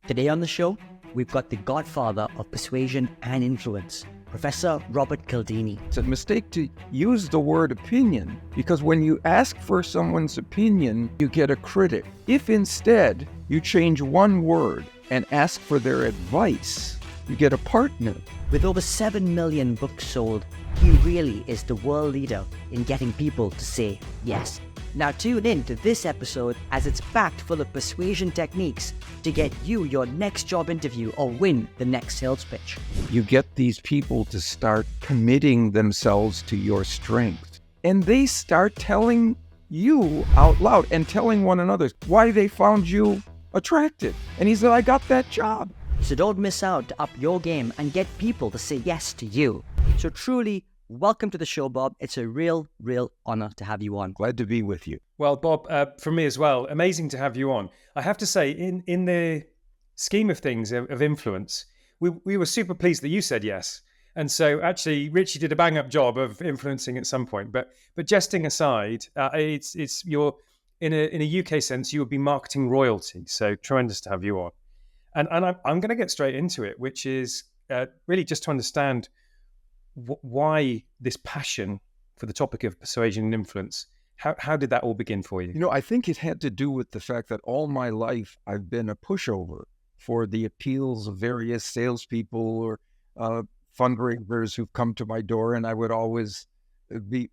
Today on the show, we've got the Godfather of Persuasion and Influence, Professor Robert Cialdini. It's a mistake to use the word opinion because when you ask for someone's opinion, you get a critic. If instead you change one word and ask for their advice, you get a partner. With over 7 million books sold, he really is the world leader in getting people to say yes. Now tune in to this episode as it's packed full of persuasion techniques to get you your next job interview or win the next sales pitch. You get these people to start committing themselves to your strength, and they start telling you out loud and telling one another why they found you attractive. And he said, I got that job. So don't miss out to up your game and get people to say yes to you. So truly, welcome to the show, Bob. It's a real honor to have you on. Glad to be with you. Well, Bob, from me as well, amazing to have you on. I have to say, in the scheme of things of influence, we were super pleased that you said yes. And so actually, Richie did a bang-up job of influencing at some point. But jesting aside, it's you're in a UK sense, you would be marketing royalty. So tremendous to have you on. And I'm going to get straight into it, which is really just to understand why this passion for the topic of persuasion and influence. How did that all begin for you? You know, I think it had to do with the fact that all my life I've been a pushover for the appeals of various salespeople or fundraisers who've come to my door, and I would always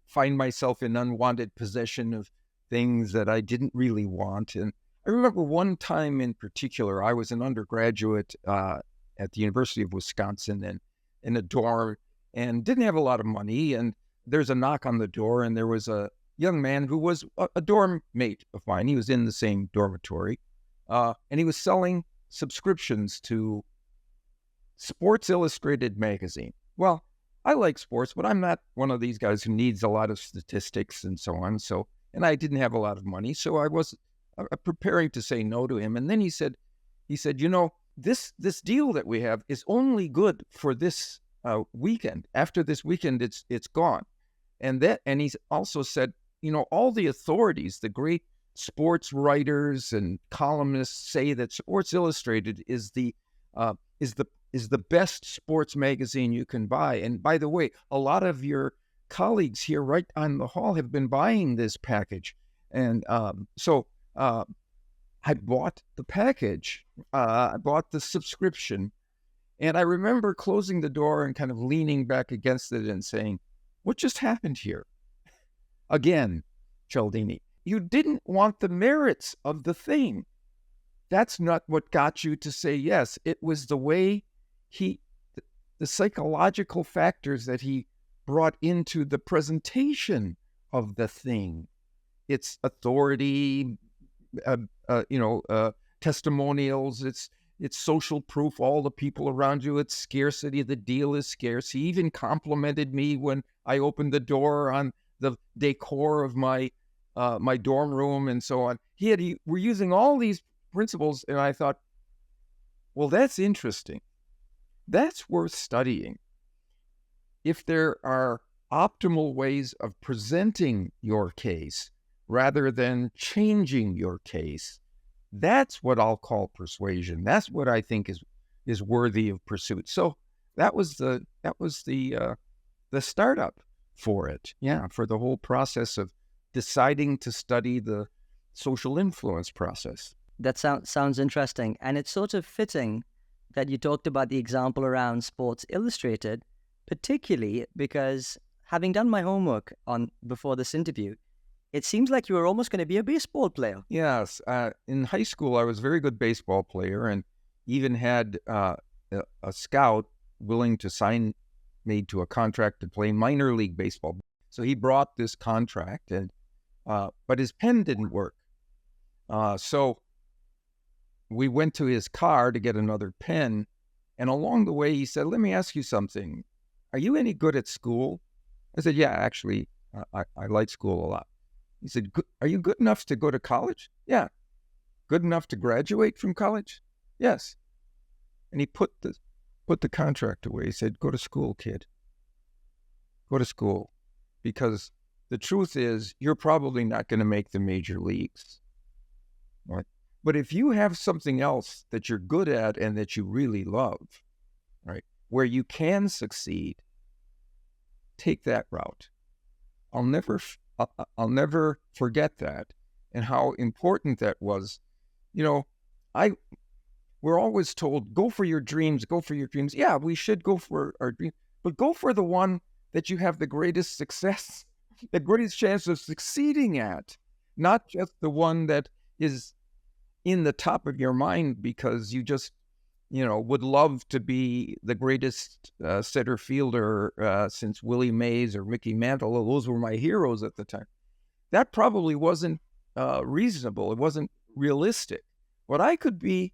find myself in unwanted possession of things that I didn't really want. And I remember one time in particular, I was an undergraduate at the University of Wisconsin and in a dorm and didn't have a lot of money. And there's a knock on the door, and there was a young man who was a dorm mate of mine. He was in the same dormitory, and he was selling subscriptions to Sports Illustrated magazine. Well, I like sports, but I'm not one of these guys who needs a lot of statistics and so on. And I didn't have a lot of money, so I was preparing to say no to him. And then he said, you know, this deal that we have is only good for this weekend. After this weekend, it's gone. And he's also said, you know, all the authorities, the great sports writers and columnists say that Sports Illustrated is the best sports magazine you can buy. And by the way, a lot of your colleagues here right on the hall have been buying this package. And so I bought the package. I bought the subscription. And I remember closing the door and kind of leaning back against it and saying, what just happened here? Again, Cialdini, you didn't want the merits of the thing. That's not what got you to say yes. It was the way the psychological factors that he brought into the presentation of the thing. It's authority, testimonials, it's social proof, all the people around you, it's scarcity, the deal is scarce. He even complimented me when I opened the door on the decor of my dorm room and so on. We're using all these principles, and I thought, well, that's interesting. That's worth studying. If there are optimal ways of presenting your case rather than changing your case, that's what I'll call persuasion. That's what I think is worthy of pursuit. So that was the startup for it. Yeah, for the whole process of deciding to study the social influence process. That sounds interesting. And it's sort of fitting that you talked about the example around Sports Illustrated, particularly because having done my homework before this interview, it seems like you were almost going to be a baseball player. Yes. In high school, I was a very good baseball player and even had a scout willing to sign me to a contract to play minor league baseball. So he brought this contract, but his pen didn't work. So we went to his car to get another pen. And along the way, he said, let me ask you something. Are you any good at school? I said, yeah, actually, I like school a lot. He said, are you good enough to go to college? Yeah. Good enough to graduate from college? Yes. And he put the contract away. He said, go to school, kid. Go to school. Because the truth is, you're probably not going to make the major leagues. Right? But if you have something else that you're good at and that you really love, right, where you can succeed, take that route. I'll never forget that and how important that was. We're always told, go for your dreams, go for your dreams. Yeah, we should go for our dreams, but go for the one that you have the greatest success, the greatest chance of succeeding at, not just the one that is in the top of your mind because you just, would love to be the greatest center fielder since Willie Mays or Mickey Mantle. Those were my heroes at the time. That probably wasn't reasonable. It wasn't realistic. But I could be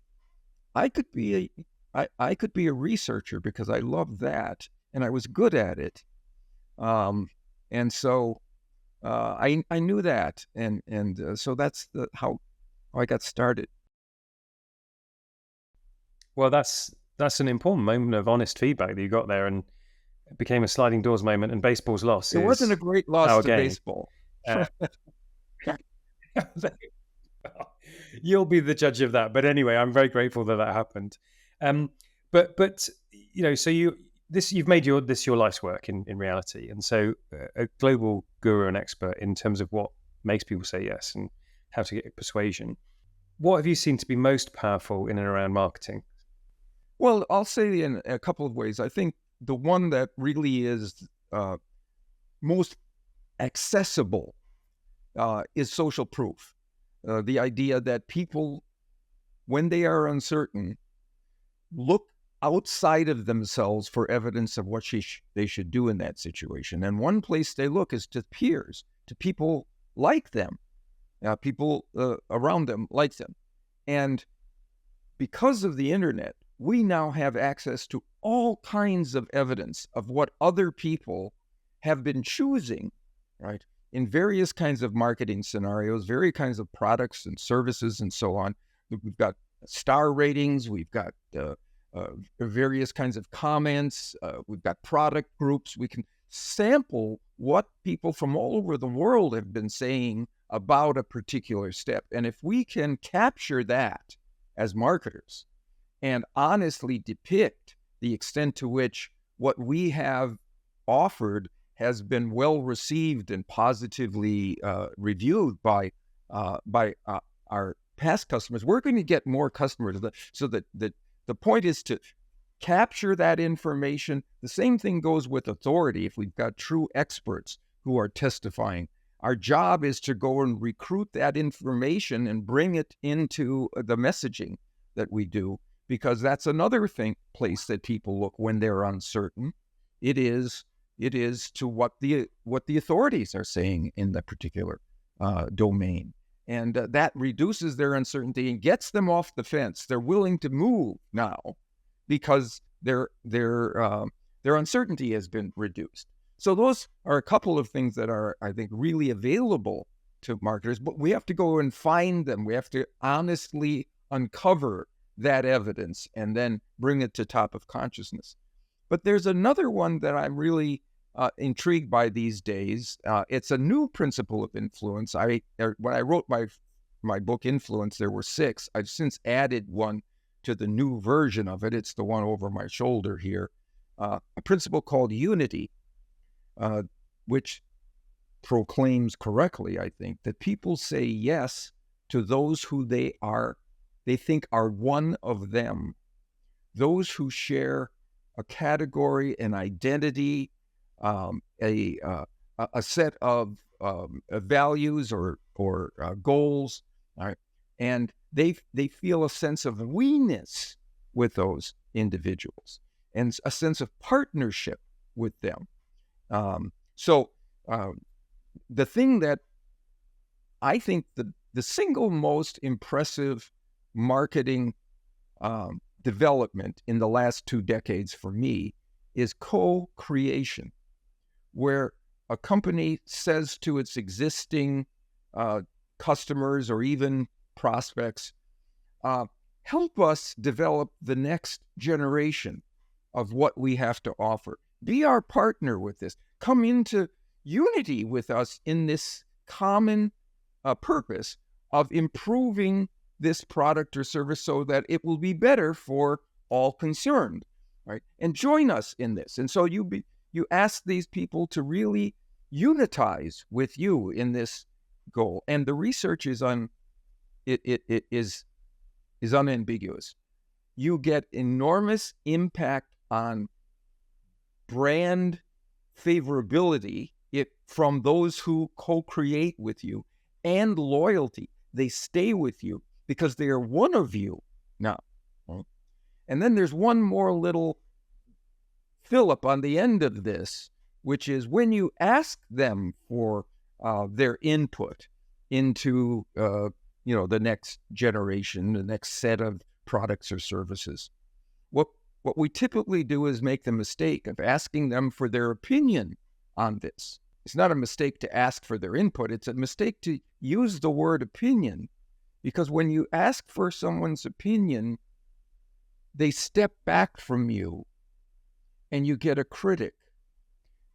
a researcher because I loved that and I was good at it. And so I knew that, and so that's how I got started. Well, that's an important moment of honest feedback that you got there, and it became a sliding doors moment. And baseball's loss. It wasn't a great loss to baseball. You'll be the judge of that. But anyway, I'm very grateful that happened. But so you've made your life's work in reality, and so a global guru and expert in terms of what makes people say yes and how to get persuasion. What have you seen to be most powerful in and around marketing? Well, I'll say in a couple of ways. I think the one that really is most accessible is social proof. The idea that people, when they are uncertain, look outside of themselves for evidence of what they should do in that situation. And one place they look is to peers, to people like them, people around them like them. And because of the internet, we now have access to all kinds of evidence of what other people have been choosing, right, in various kinds of marketing scenarios, various kinds of products and services and so on. We've got star ratings, we've got various kinds of comments, we've got product groups. We can sample what people from all over the world have been saying about a particular step. And if we can capture that as marketers and honestly depict the extent to which what we have offered has been well received and positively reviewed by our past customers, we're going to get more customers. So that the point is to capture that information. The same thing goes with authority. If we've got true experts who are testifying, our job is to go and recruit that information and bring it into the messaging that we do, because that's another place that people look when they're uncertain. It is to what the authorities are saying in the particular domain. And that reduces their uncertainty and gets them off the fence. They're willing to move now because their uncertainty has been reduced. So those are a couple of things that are, I think, really available to marketers, but we have to go and find them. We have to honestly uncover that evidence and then bring it to top of consciousness. But there's another one that I'm really intrigued by these days. It's a new principle of influence. When I wrote my book Influence, there were 6. I've since added one to the new version of it. It's the one over my shoulder here. A principle called unity, which proclaims correctly, I think, that people say yes to those who they think are one of them, those who share a category, an identity, a set of values or goals, right? And they feel a sense of we-ness with those individuals and a sense of partnership with them. So the thing that I think the single most impressive marketing development in the last 2 decades for me is co-creation, where a company says to its existing customers or even prospects, help us develop the next generation of what we have to offer. Be our partner with this. Come into unity with us in this common purpose of improving this product or service so that it will be better for all concerned, right? And join us in this. And so you ask these people to really unitize with you in this goal. And the research is unambiguous. You get enormous impact on brand favorability from those who co-create with you, and loyalty. They stay with you because they are one of you now. Right? And then there's one more little fill-up on the end of this, which is when you ask them for their input into the next generation, the next set of products or services. What we typically do is make the mistake of asking them for their opinion on this. It's not a mistake to ask for their input. It's a mistake to use the word opinion, because when you ask for someone's opinion, they step back from you and you get a critic.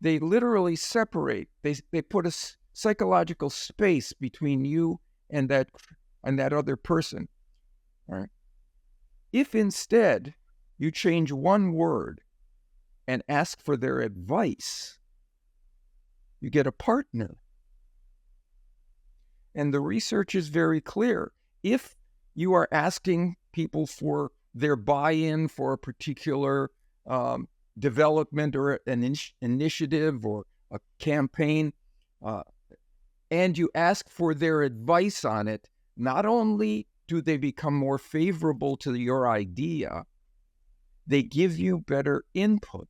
They literally separate. They put a psychological space between you and that other person. All right? If instead you change one word and ask for their advice, you get a partner. And the research is very clear. If you are asking people for their buy-in for a particular development or an initiative or a campaign, and you ask for their advice on it, not only do they become more favorable to your idea, they give you better input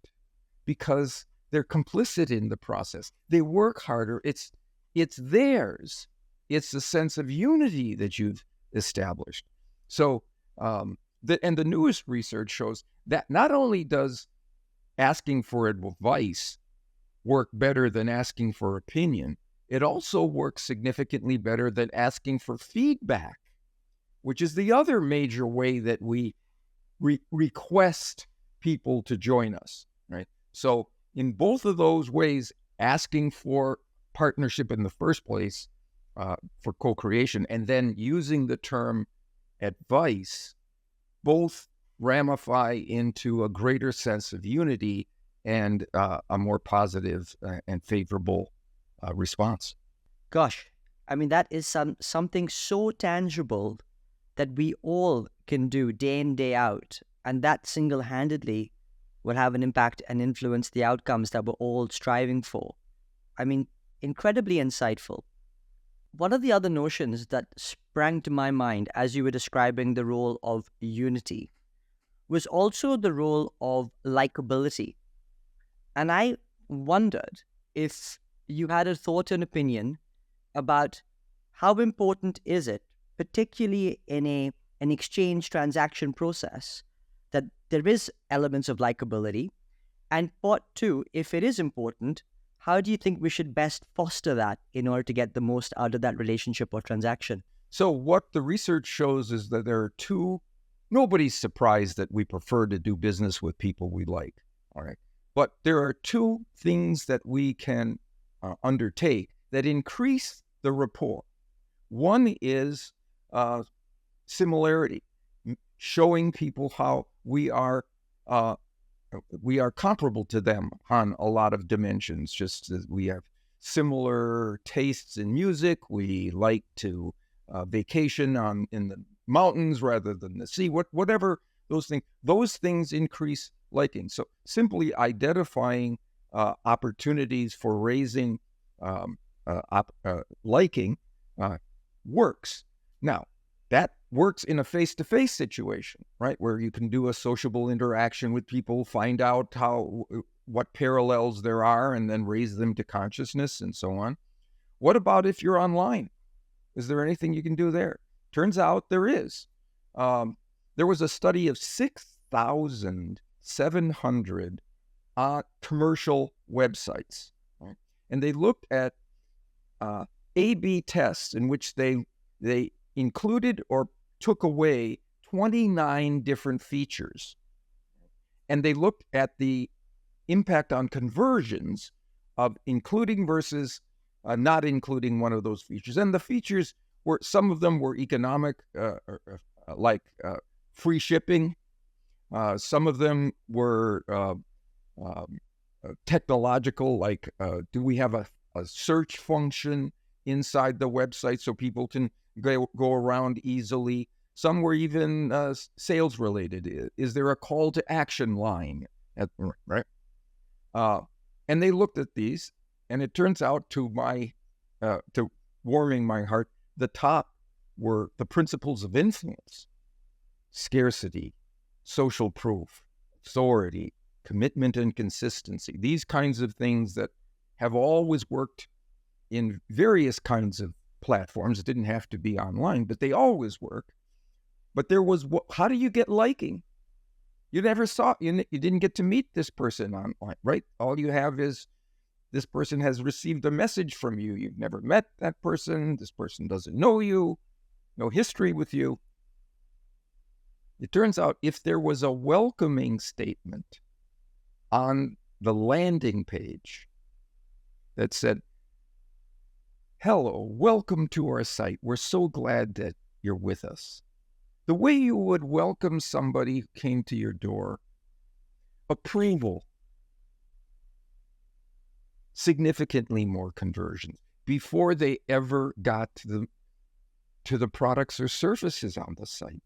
because they're complicit in the process. They work harder. It's theirs. It's the sense of unity that you've established. So, the newest research shows that not only does asking for advice work better than asking for opinion, it also works significantly better than asking for feedback, which is the other major way that we request people to join us, right? So in both of those ways, asking for partnership in the first place, for co-creation, and then using the term advice, both ramify into a greater sense of unity and a more positive and favorable response. Gosh, I mean, that is something so tangible that we all can do day in, day out. And that single-handedly will have an impact and influence the outcomes that we're all striving for. I mean, incredibly insightful. One of the other notions that sprang to my mind as you were describing the role of unity was also the role of likability. And I wondered if you had a thought and opinion about how important is it, particularly in an exchange transaction process, that there is elements of likability. And part two, if it is important, how do you think we should best foster that in order to get the most out of that relationship or transaction? So what the research shows is that there are two, nobody's surprised that we prefer to do business with people we like, all right? But there are two things that we can undertake that increase the rapport. One is similarity, showing people how we are comparable to them on a lot of dimensions. Just as we have similar tastes in music, we like to vacation in the mountains rather than the sea. Whatever those things increase liking. So simply identifying opportunities for raising liking works. Now, that works in a face-to-face situation, right? Where you can do a sociable interaction with people, find out what parallels there are, and then raise them to consciousness and so on. What about if you're online? Is there anything you can do there? Turns out there is. There was a study of 6,700 commercial websites, right? And they looked at A/B tests in which they included or took away 29 different features. And they looked at the impact on conversions of including versus not including one of those features. And the features some of them were economic, like free shipping. Some of them were technological, like do we have a search function inside the website so people can go around easily? Some were even sales related. Is there a call to action line? Right? And they looked at these, and it turns out to warming my heart, the top were the principles of influence: scarcity, social proof, authority, commitment and consistency. These kinds of things that have always worked in various kinds of platforms. It didn't have to be online, but they always work. But there was, how do you get liking? You never saw, you didn't get to meet this person online, right? All you have is this person has received a message from you. You've never met that person. This person doesn't know you, no history with you. It turns out if there was a welcoming statement on the landing page that said, "Hello, welcome to our site. We're so glad that you're with us." The way you would welcome somebody who came to your door, approval, significantly more conversions before they ever got to the products or services on the site.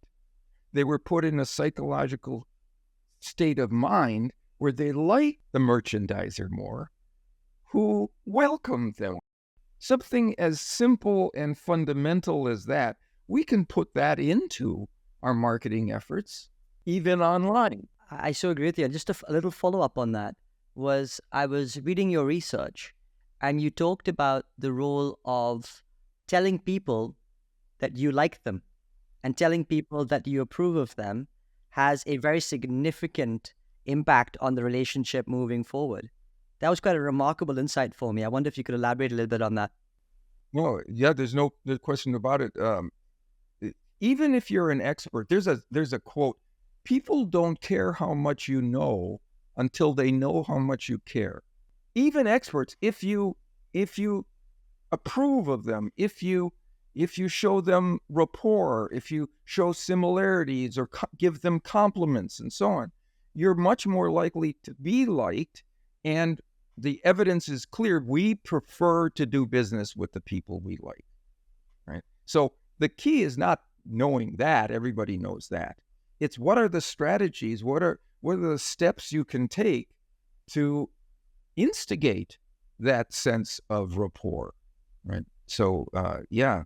They were put in a psychological state of mind where they liked the merchandiser more, who welcomed them. Something as simple and fundamental as that, we can put that into our marketing efforts, even online. I so agree with you. Just a little follow-up on that was I was reading your research, and you talked about the role of telling people that you like them and telling people that you approve of them has a very significant impact on the relationship moving forward. That was quite a remarkable insight for me. I wonder if you could elaborate a little bit on that. Well, yeah, there's no question about it. Even if you're an expert, there's a quote: "People don't care how much you know until they know how much you care." Even experts, if you approve of them, if you show them rapport, if you show similarities or give them compliments and so on, you're much more likely to be liked. And the evidence is clear. We prefer to do business with the people we like, right? So the key is not knowing that. Everybody knows that. It's what are the strategies, what are the steps you can take to instigate that sense of rapport, right? So, yeah,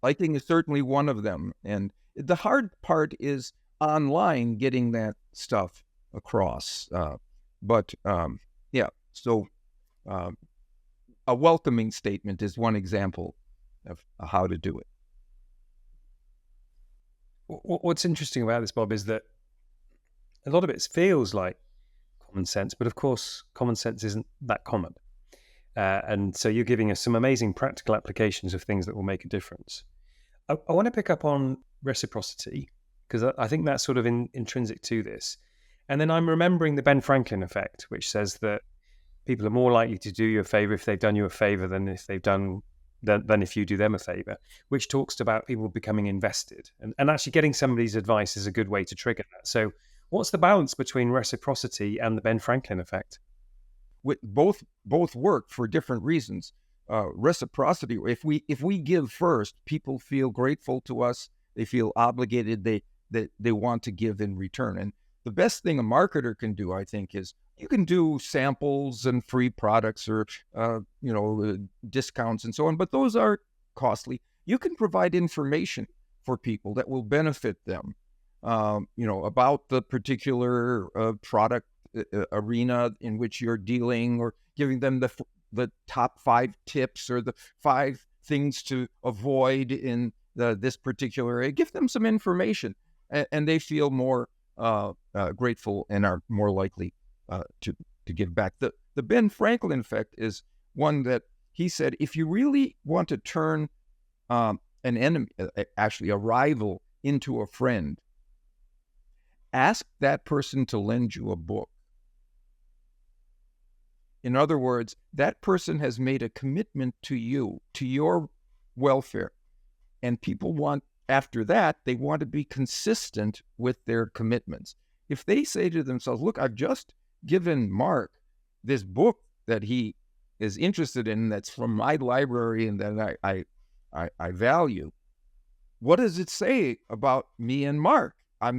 liking is certainly one of them. And the hard part is online getting that stuff across. Yeah, so a welcoming statement is one example of how to do it. What's interesting about this, Bob, is that a lot of it feels like common sense, but of course, common sense isn't that common. And so you're giving us some amazing practical applications of things that will make a difference. I want to pick up on reciprocity, because I think that's sort of intrinsic to this. And then I'm remembering the Ben Franklin effect, which says that people are more likely to do you a favor if they've done you a favor than if you do them a favor, which talks about people becoming invested. And actually getting somebody's advice is a good way to trigger that. So what's the balance between reciprocity and the Ben Franklin effect? Both work for different reasons. Reciprocity, if we give first, people feel grateful to us. They feel obligated. They want to give in return. And the best thing a marketer can do, I think, is you can do samples and free products or discounts and so on, but those are costly. You can provide information for people that will benefit them, about the particular product arena in which you're dealing, or giving them the top 5 tips or the 5 things to avoid in this particular area. Give them some information, and they feel more grateful and are more likely to give back. The Ben Franklin effect is one that he said, if you really want to turn an enemy, actually a rival, into a friend, ask that person to lend you a book. In other words, that person has made a commitment to you, to your welfare. And people want, after that, they want to be consistent with their commitments. If they say to themselves, look, I've just given Mark this book that he is interested in, that's from my library and that I value, what does it say about me and Mark? I've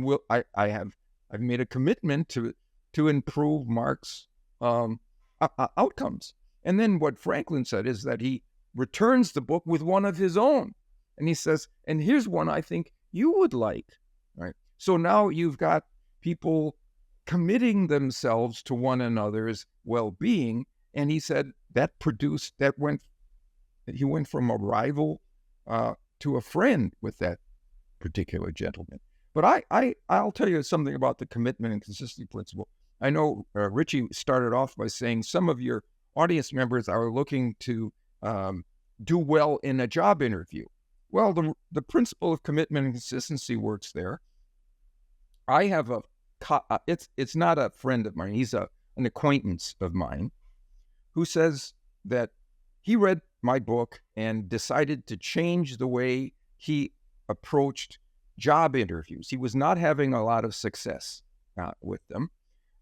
made a commitment to improve Mark's outcomes. And then what Franklin said is that he returns the book with one of his own. And he says, and here's one I think you would like, right? So now you've got people committing themselves to one another's well-being. And he said he went from a rival to a friend with that particular gentleman. But I'll tell you something about the commitment and consistency principle. I know Richie started off by saying some of your audience members are looking to do well in a job interview. Well, the principle of commitment and consistency works there. I have it's not a friend of mine. He's an acquaintance of mine who says that he read my book and decided to change the way he approached job interviews. He was not having a lot of success with them,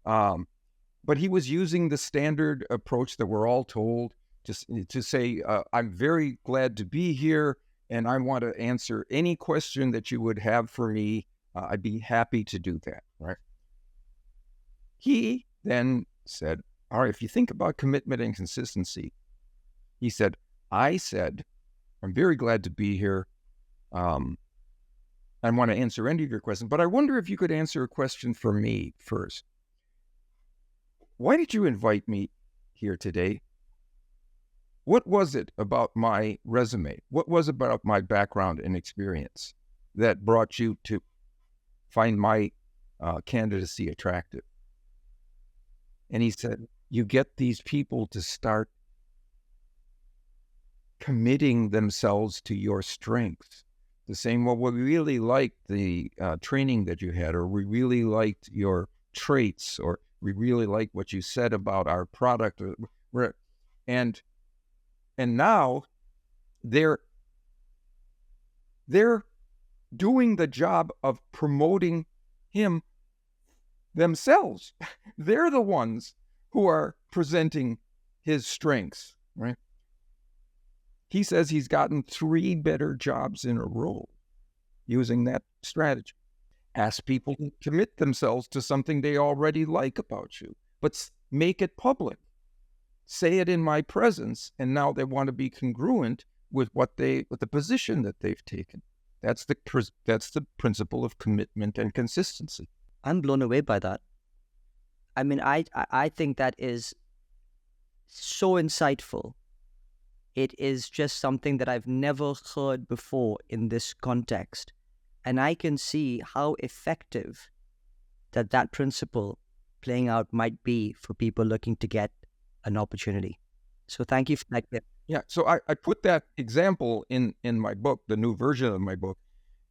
but he was using the standard approach that we're all told to say, I'm very glad to be here, and I want to answer any question that you would have for me. I'd be happy to do that, right? He then said, all right, if you think about commitment and consistency, he said, I'm very glad to be here. I want to answer any of your questions, but I wonder if you could answer a question for me first. Why did you invite me here today? What was it about my resume? What was it about my background and experience that brought you to find my candidacy attractive? And he said, you get these people to start committing themselves to your strengths. The saying, well, we really liked the training that you had, or we really liked your traits, or we really liked what you said about our product. And now they're doing the job of promoting him themselves. They're the ones who are presenting his strengths, right? He says he's gotten 3 better jobs in a row using that strategy. Ask people to commit themselves to something they already like about you, but make it public. Say it in my presence, and now they want to be congruent with with the position that they've taken. That's the principle of commitment and consistency. I'm blown away by that. I mean, I think that is so insightful. It is just something that I've never heard before in this context. And I can see how effective that principle playing out might be for people looking to get an opportunity. So thank you for that. Yeah, so I put that example in my book, the new version of my book,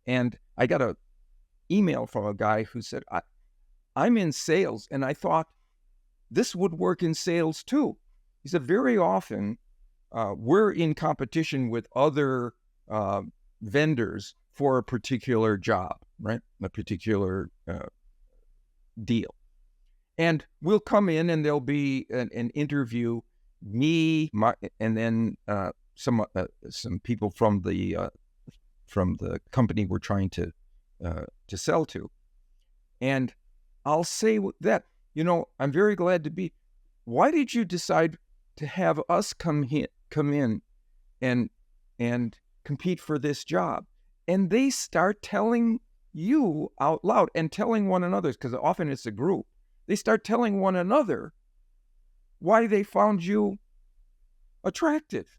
and I got an email from a guy who said, I'm in sales, and I thought this would work in sales too. He said, very often, we're in competition with other vendors for a particular job, right? A particular deal. And we'll come in and there'll be an interview, and then some people from the company we're trying to sell to. And I'll say that, I'm very glad to be. Why did you decide to have us come in and compete for this job? And they start telling you out loud and telling one another, because often it's a group. They start telling one another why they found you attractive.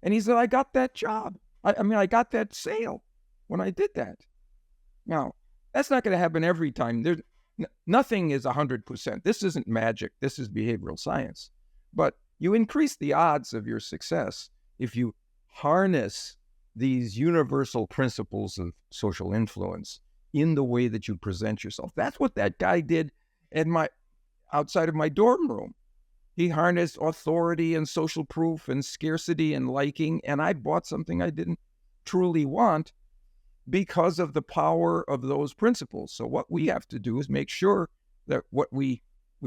And he said, I got that job. I got that sale when I did that. Now, that's not going to happen every time. Nothing is 100%. This isn't magic. This is behavioral science. But you increase the odds of your success if you harness these universal principles of social influence in the way that you present yourself. That's what that guy did outside of my dorm room. He harnessed authority and social proof and scarcity and liking, and I bought something I didn't truly want because of the power of those principles. So what we have to do is make sure that what we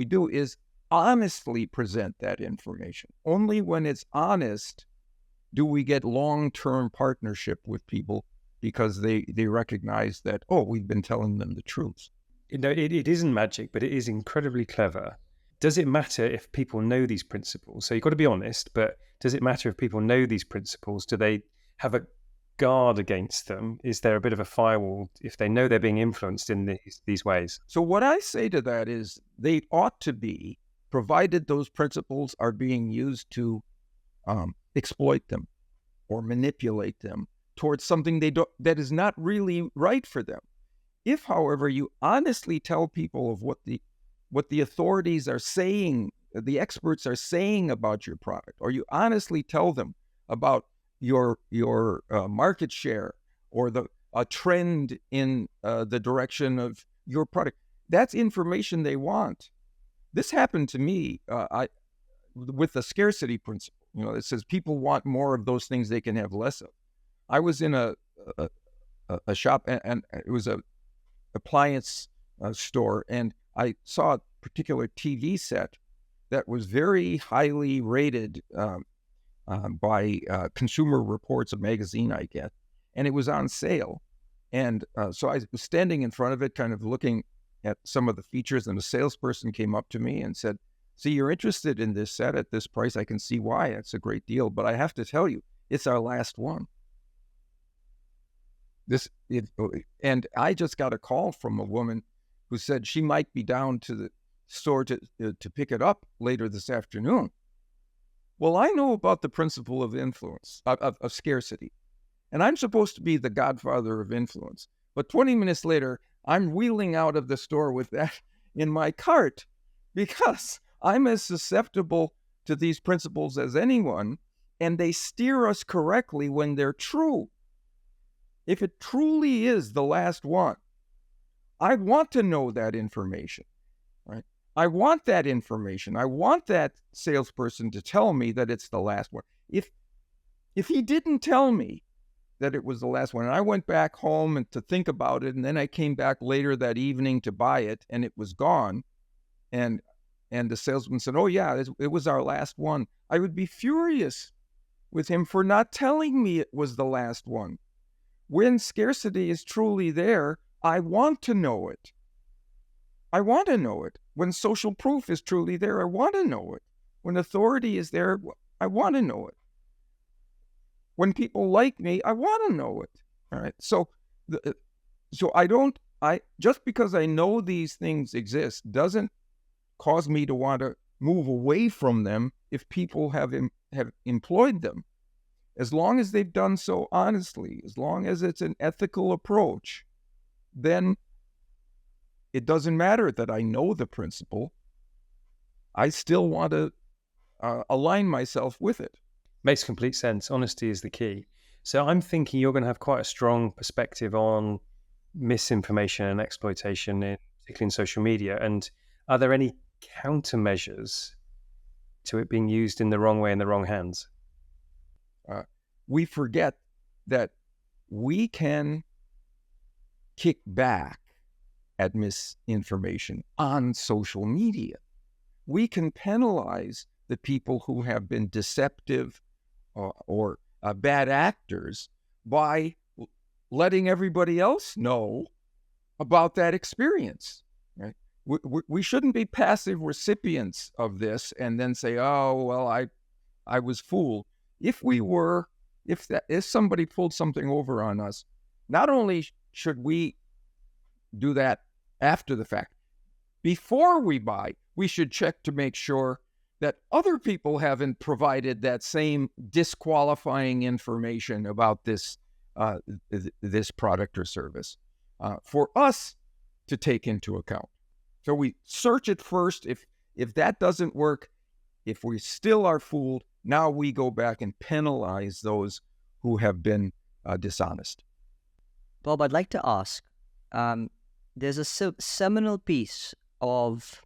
do is honestly present that information. Only when it's honest do we get long-term partnership with people, because they recognize that, oh, we've been telling them the truth. It isn't magic, but it is incredibly clever. Does it matter if people know these principles? So you've got to be honest, but does it matter if people know these principles? Do they have a guard against them? Is there a bit of a firewall if they know they're being influenced in these ways? So what I say to that is they ought to be, provided those principles are being used to exploit them or manipulate them towards something that is not really right for them. If, however, you honestly tell people of what the authorities are saying, the experts are saying about your product, or you honestly tell them about your market share or a trend in the direction of your product, that's information they want. This happened to me with the scarcity principle. It says people want more of those things they can have less of. I was in a shop, and it was a appliance store, and I saw a particular TV set that was very highly rated by Consumer Reports, a magazine I get, and it was on sale. And so I was standing in front of it, kind of looking at some of the features, and a salesperson came up to me and said, "See, you're interested in this set at this price. I can see why. It's a great deal, but I have to tell you, it's our last one." And I just got a call from a woman who said she might be down to the store to pick it up later this afternoon. Well, I know about the principle of influence, of scarcity, and I'm supposed to be the godfather of influence. But 20 minutes later, I'm wheeling out of the store with that in my cart because I'm as susceptible to these principles as anyone, and they steer us correctly when they're true. If it truly is the last one, I want to know that information, right? I want that information. I want that salesperson to tell me that it's the last one. If he didn't tell me that it was the last one, and I went back home and to think about it, and then I came back later that evening to buy it, and it was gone, and the salesman said, "Oh yeah, it was our last one," I would be furious with him for not telling me it was the last one. When scarcity is truly there, I want to know it. I want to know it. When social proof is truly there, I want to know it. When authority is there, I want to know it. When people like me, I want to know it. All right. So just because I know these things exist doesn't cause me to want to move away from them if people have employed them. As long as they've done so honestly, as long as it's an ethical approach, then it doesn't matter that I know the principle. I still want to align myself with it. Makes complete sense. Honesty is the key. So I'm thinking you're going to have quite a strong perspective on misinformation and exploitation, particularly in social media. And are there any countermeasures to it being used in the wrong way in the wrong hands? We forget that we can kick back at misinformation on social media. We can penalize the people who have been deceptive or bad actors by letting everybody else know about that experience. Right? We shouldn't be passive recipients of this and then say, "Oh, well, I was fooled." If somebody pulled something over on us, not only should we do that after the fact, before we buy, we should check to make sure that other people haven't provided that same disqualifying information about this product or service for us to take into account. So we search it first. If that doesn't work, if we still are fooled, now we go back and penalize those who have been dishonest. Bob, I'd like to ask, there's a seminal piece of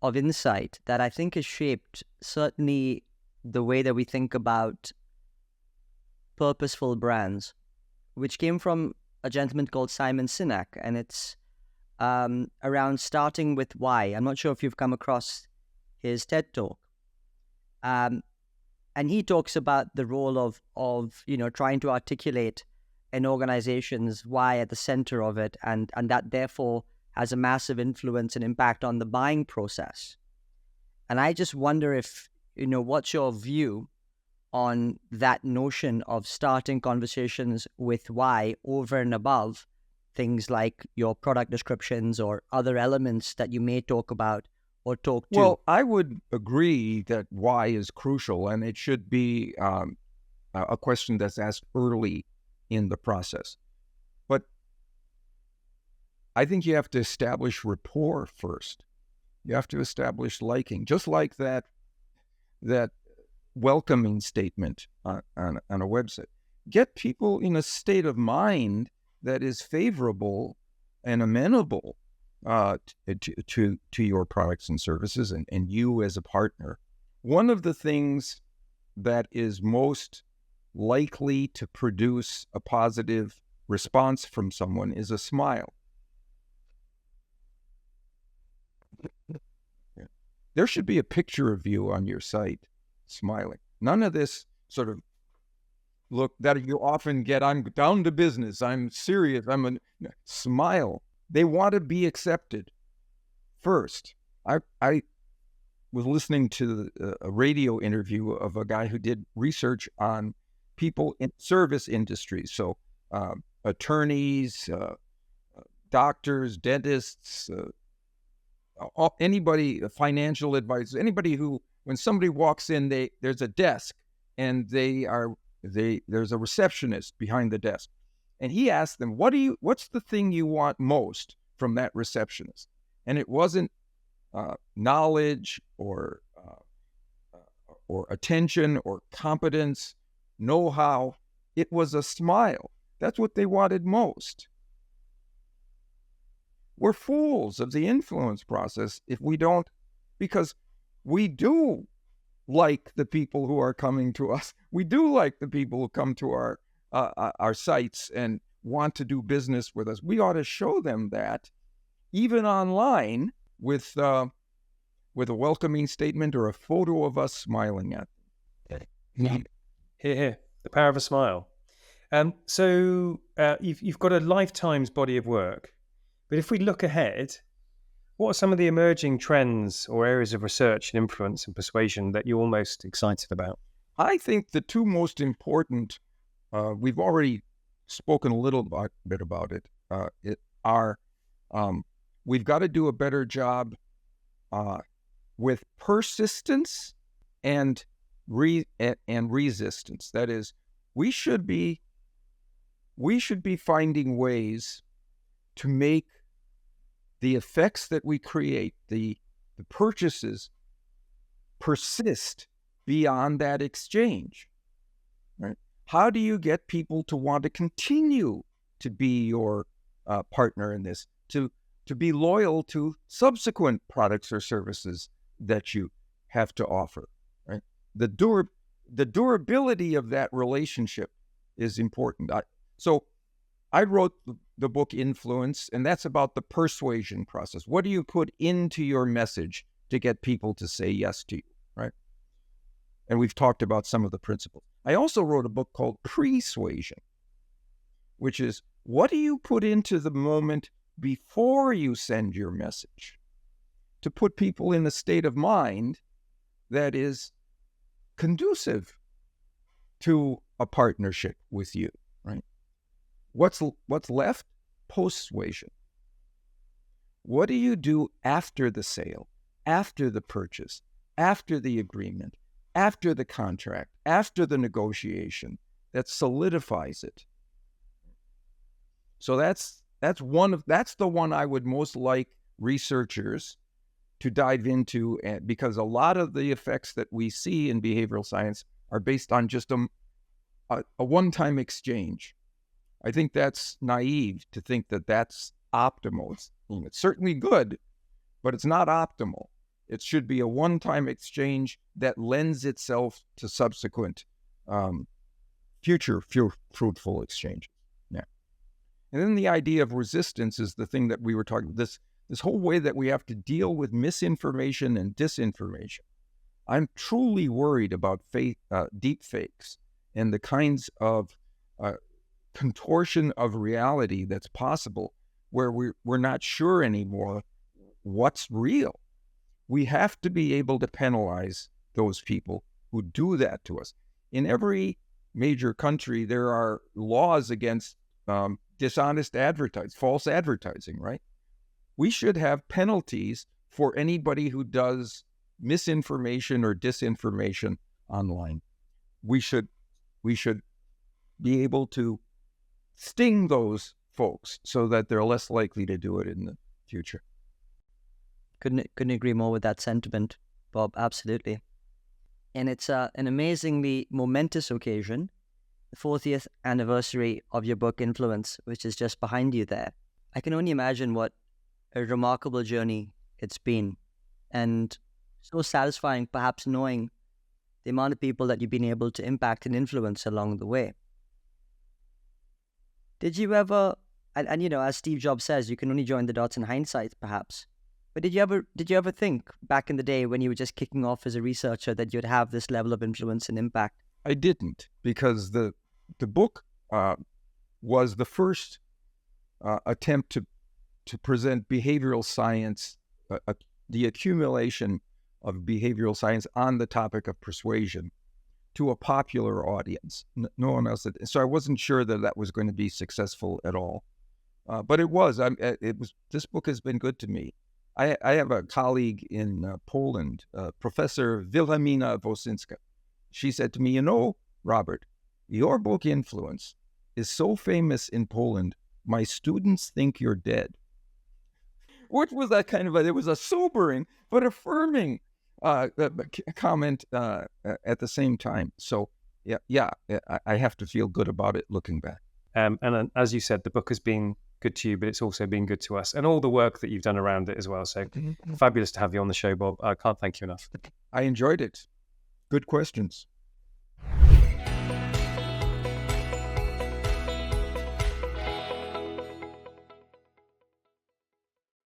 of insight that I think has shaped certainly the way that we think about purposeful brands, which came from a gentleman called Simon Sinek, and it's around starting with why. I'm not sure if you've come across his TED Talk. And he talks about the role of trying to articulate an organization's why at the center of it, and that therefore has a massive influence and impact on the buying process. And I just wonder if, what's your view on that notion of starting conversations with why over and above things like your product descriptions or other elements that you may talk about or talk to? Well, I would agree that why is crucial, and it should be a question that's asked early in the process. But I think you have to establish rapport first. You have to establish liking, just like that welcoming statement on a website. Get people in a state of mind that is favorable and amenable to your products and services and you as a partner. One of the things that is most likely to produce a positive response from someone is a smile. There should be a picture of you on your site smiling. None of this sort of look that you often get, I'm down to business, I'm serious, smile. They want to be accepted first. I was listening to a radio interview of a guy who did research on people in service industries. So attorneys, doctors, dentists, anybody, financial advisors, anybody who, when somebody walks in, there's a desk and there's a receptionist behind the desk. And he asked them, what's the thing you want most from that receptionist? And it wasn't knowledge or attention or competence, know-how. It was a smile. That's what they wanted most. We're fools of the influence process if we don't, because we do like the people who are coming to us. We do like the people who come to our sites and want to do business with us. We ought to show them that, even online, with a welcoming statement or a photo of us smiling at them. Here, the power of a smile. So you've got a lifetime's body of work, but if we look ahead, what are some of the emerging trends or areas of research and influence and persuasion that you're most excited about? I think the two most important, we've already spoken a little bit about it, we've got to do a better job with persistence and resistance. That is, we should be finding ways to make the effects that we create, the purchases, persist beyond that exchange. Right? How do you get people to want to continue to be your partner in this, to be loyal to subsequent products or services that you have to offer? Right? The durability of that relationship is important. So I wrote the book Influence, and that's about the persuasion process. What do you put into your message to get people to say yes to you, right? And we've talked about some of the principles. I also wrote a book called Pre-suasion, which is, what do you put into the moment before you send your message to put people in a state of mind that is conducive to a partnership with you, right? What's left? Persuasion. What do you do after the sale, after the purchase, after the agreement, after the contract, after the negotiation that solidifies it? So that's the one I would most like researchers to dive into, because a lot of the effects that we see in behavioral science are based on just a one-time exchange. I think that's naive to think that that's optimal. It's certainly good, but it's not optimal. It should be a one-time exchange that lends itself to subsequent future fruitful exchanges. Yeah. And then the idea of resistance is the thing that we were talking, this whole way that we have to deal with misinformation and disinformation. I'm truly worried about deep fakes and the kinds of contortion of reality that's possible, where we're not sure anymore what's real. We have to be able to penalize those people who do that to us. In every major country, there are laws against dishonest advertising, false advertising, right? We should have penalties for anybody who does misinformation or disinformation online. We should be able to sting those folks so that they're less likely to do it in the future. Couldn't agree more with that sentiment, Bob. Absolutely. And it's an amazingly momentous occasion, the 40th anniversary of your book Influence, which is just behind you there. I can only imagine what a remarkable journey it's been, and so satisfying, perhaps, knowing the amount of people that you've been able to impact and influence along the way. Did you ever, and as Steve Jobs says, you can only join the dots in hindsight, perhaps, but did you ever think back in the day when you were just kicking off as a researcher that you'd have this level of influence and impact? I didn't, because the book was the first attempt to present behavioral science, the accumulation of behavioral science on the topic of persuasion to a popular audience. No one else did. So I wasn't sure that was going to be successful at all. But it was. This book has been good to me. I have a colleague in Poland, Professor Wilhelmina Wosinska. She said to me, Robert, your book Influence is so famous in Poland, my students think you're dead. Which was that it was a sobering but affirming comment at the same time. So yeah, I have to feel good about it looking back. And as you said, the book has been good to you, but it's also been good to us, and all the work that you've done around it as well. So fabulous to have you on the show, Bob. I can't thank you enough. I enjoyed it. Good questions.